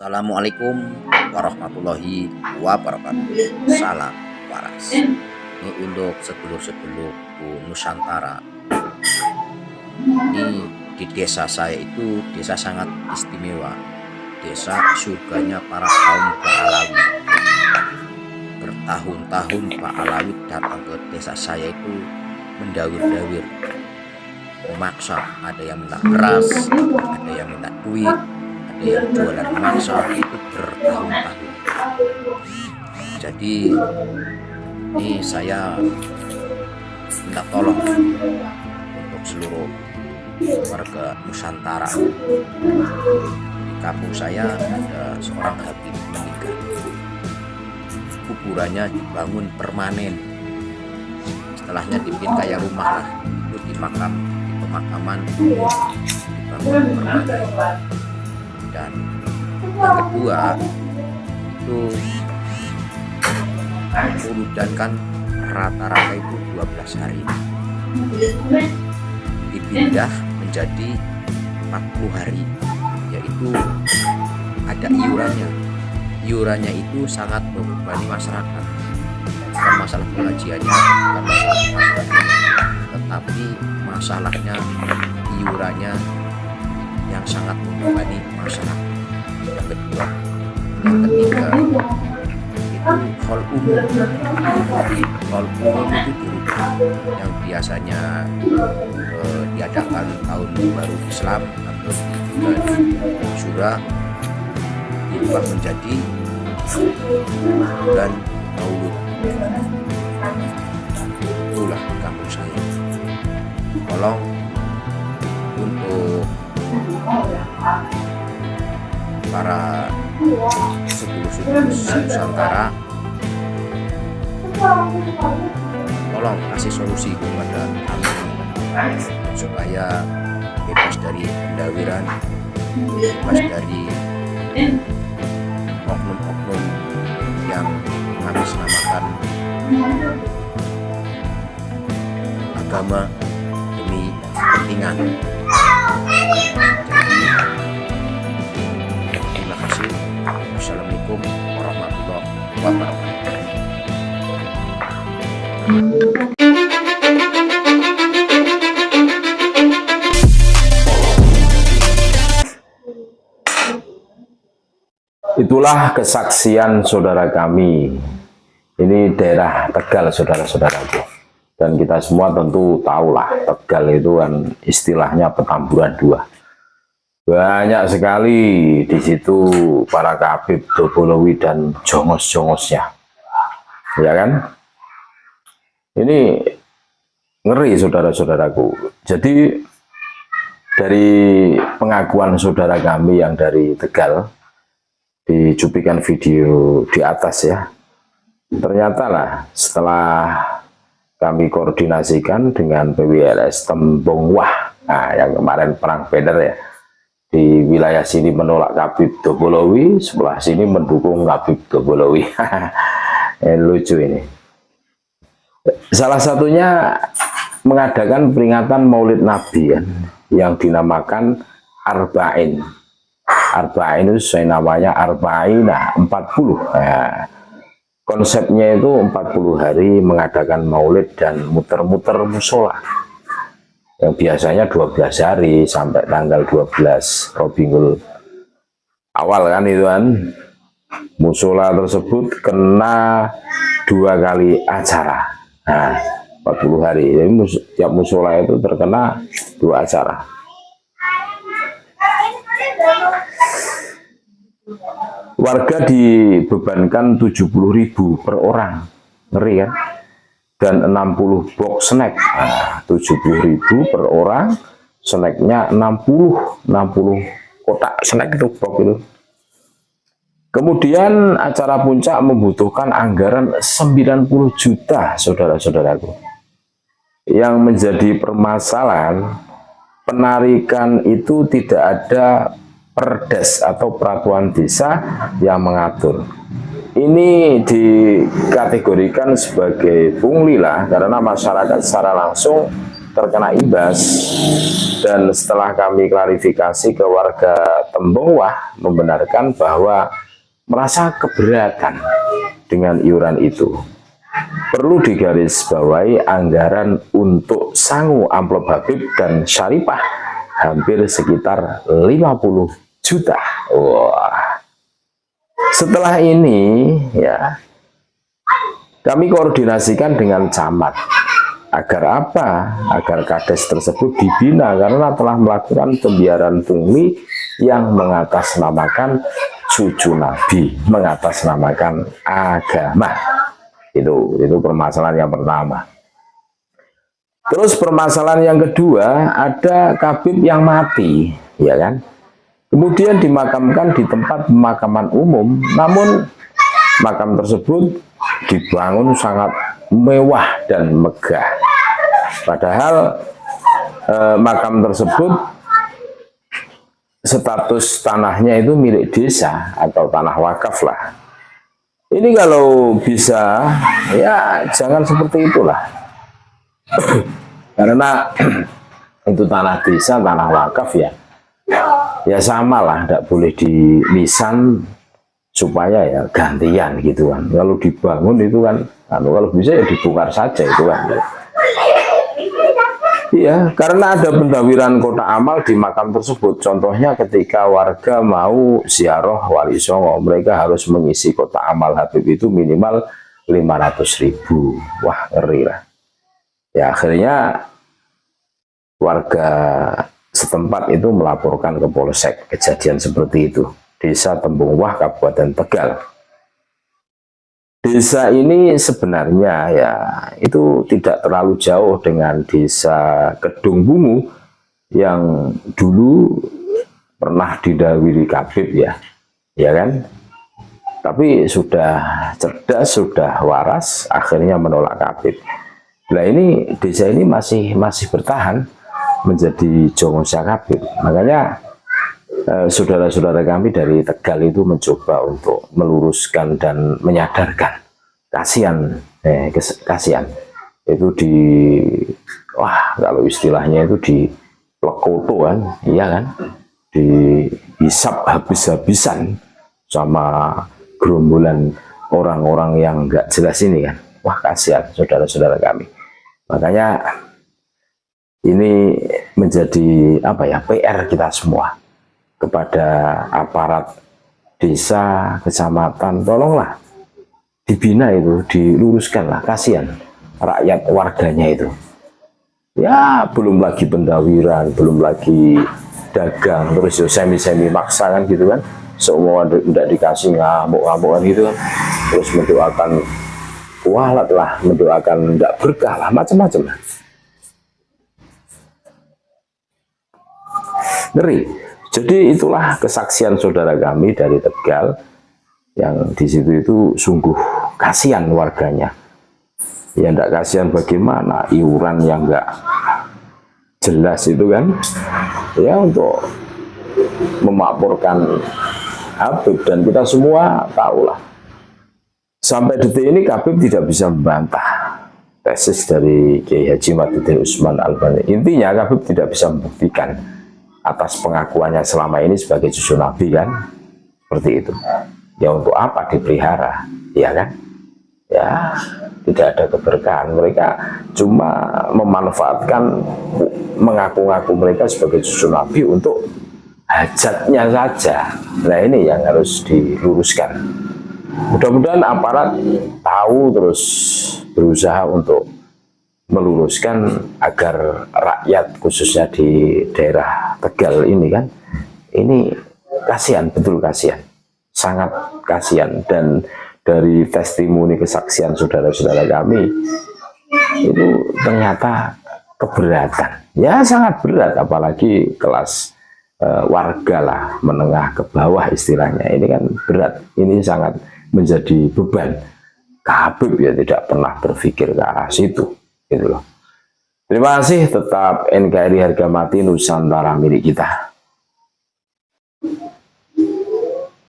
Assalamualaikum warahmatullahi wabarakatuh. Salam waras. Ini untuk sedulur-sedulur Nusantara. Ini di desa saya itu desa sangat istimewa. Desa surganya para kaum Ba'alawi. Bertahun-tahun Pak Alawi datang ke desa saya itu mendawir-dawir, memaksa. Ada yang minta beras, ada yang minta duit, ada yang jualan maksa, itu bertahun-tahun. Jadi ini saya minta tolong untuk seluruh warga Nusantara. Di kampung saya ada seorang habib meninggal, kuburannya dibangun permanen, setelahnya dibikin kayak rumah lah, itu di pemakaman dibangun permanen. Dan yang kedua itu urutan kan rata-rata itu 12 hari, dipindah menjadi 40 hari, yaitu ada iurannya itu sangat membebani masyarakat. Bukan masalah pengajiannya, bukan masalah tetapi masalahnya iurannya yang sangat membebani masyarakat. Yang kedua, yang ketiga itu hal umum. Hal umum itu dirubah, yang biasanya diadakan tahun baru Islam atau di bulan Syura dirubah menjadi bulan Maulud. Itulah di kampung saya. Tolong untuk para sedulur-sedulur Nusantara, tolong kasih solusi kepada kami supaya bebas dari pendawiran, bebas dari oknum-oknum yang mengatasnamakan agama demi kepentingan. Jadi terima kasih. Wassalamualaikum warahmatullahi wabarakatuh. Itulah kesaksian saudara kami. Ini daerah Tegal, saudara-saudaraku. Dan kita semua tentu tahulah Tegal itu kan istilahnya Petamburan 2. Banyak sekali di situ para kabib Dobolowi dan jongos-jongosnya. Ya kan? Ini ngeri saudara-saudaraku. Jadi dari pengakuan saudara kami yang dari Tegal, dicuplikan video di atas ya, ternyata lah setelah kami koordinasikan dengan PWLS Tembong Wah, nah, yang kemarin perang Beder ya, di wilayah sini menolak Kabib Dobolowi, sebelah sini mendukung Kabib Dobolowi. Lucu ini. Salah satunya mengadakan peringatan Maulid Nabi kan, yang dinamakan Arba'in. Arba'in itu sesuai namanya Arba'ina 40. Nah, konsepnya itu 40 hari mengadakan maulid dan muter-muter musola, yang biasanya 12 hari sampai tanggal 12 Rabiul Awal kan itu kan. Musola tersebut kena 2 kali acara. Nah, 40 hari. Jadi tiap musola itu terkena 2 acara. Warga dibebankan 70.000 per orang, ngeri kan? Dan 60 box snack. Nah, 70.000 per orang, snacknya 60 kotak snack itu box itu. Kemudian acara puncak membutuhkan anggaran 90 juta, saudara-saudaraku. Yang menjadi permasalahan, penarikan itu tidak ada perdes atau peraturan desa yang mengatur. Ini dikategorikan sebagai pungli lah, karena masyarakat secara langsung terkena imbas. Dan setelah kami klarifikasi ke warga Tembongwah, membenarkan bahwa merasa keberatan dengan iuran itu. Perlu digarisbawahi, anggaran untuk sangu amplop Habib dan Syaripah hampir sekitar 50 juta. Wah. Setelah ini ya, kami koordinasikan dengan camat. Agar apa? Agar kades tersebut dibina karena telah melakukan pembiaran pungli yang mengatasnamakan cucu Nabi, mengatasnamakan agama. Itu permasalahan yang pertama. Terus permasalahan yang kedua, ada Kabib yang mati, ya kan? Kemudian dimakamkan di tempat pemakaman umum, namun makam tersebut dibangun sangat mewah dan megah. Padahal makam tersebut status tanahnya itu milik desa atau tanah wakaf lah. Ini kalau bisa ya jangan seperti itulah. Karena itu tanah desa, tanah wakaf ya sama lah, tidak boleh dilisan supaya ya gantian gitu kan. Kalau dibangun itu kan, kalau bisa ya dibongkar saja itu kan. Iya, karena ada pendawiran kotak amal di makam tersebut. Contohnya ketika warga mau ziarah Wali Songo, mereka harus mengisi kotak amal Habib itu minimal 500.000. Wah, ngeri lah. Ya akhirnya warga setempat itu melaporkan ke Polsek kejadian seperti itu. Desa Tembongwah, Kabupaten Tegal. Desa ini sebenarnya ya itu tidak terlalu jauh dengan desa Kedung Bungu yang dulu pernah didahului Kabib ya kan? Tapi sudah cerdas, sudah waras, akhirnya menolak Kabib. Nah ini desa ini masih bertahan menjadi Jongosya Kabib. Makanya saudara-saudara kami dari Tegal itu mencoba untuk meluruskan dan menyadarkan. Kasihan itu kalau istilahnya itu di plekoto kan, iya kan, dihisap habis-habisan sama gerombolan orang-orang yang nggak jelas ini kan. Wah, kasihan saudara-saudara kami. Makanya ini menjadi PR kita semua kepada aparat desa, kecamatan, tolonglah dibina itu, diluruskanlah, kasihan rakyat warganya itu. Ya belum lagi pendawiran, belum lagi dagang, terus semi-semi maksa kan gitu kan, semua tidak dikasih ngamuk-ngamukan gitu kan, terus mendoakan kualat lah, mendoakan tidak berkah lah, macam-macam lah. Ngeri. Jadi itulah kesaksian saudara kami dari Tegal yang di situ itu sungguh kasihan warganya. Ya enggak kasihan bagaimana, iuran yang enggak jelas itu kan. Ya untuk memaporkan Habib, dan kita semua tahulah. Sampai detik ini Habib tidak bisa membantah tesis dari Kiai Haji Maduddin Usman Albani. Intinya Habib tidak bisa membuktikan atas pengakuannya selama ini sebagai cucu Nabi kan, seperti itu. Ya untuk apa dipelihara, ya kan? Ya tidak ada keberkahan. Mereka cuma memanfaatkan, mengaku-ngaku mereka sebagai cucu Nabi untuk hajatnya saja. Nah ini yang harus diluruskan. Mudah-mudahan aparat tahu, terus berusaha untuk meluruskan agar rakyat khususnya di daerah Tegal ini kan, ini kasihan, betul kasihan, sangat kasihan. Dan dari testimoni kesaksian saudara-saudara kami itu ternyata keberatan, ya sangat berat, apalagi kelas warga lah, menengah ke bawah istilahnya, ini kan berat, ini sangat menjadi beban. Habib ya tidak pernah berpikir ke arah situ. Gitu loh. Terima kasih, tetap NKRI harga mati, Nusantara milik kita.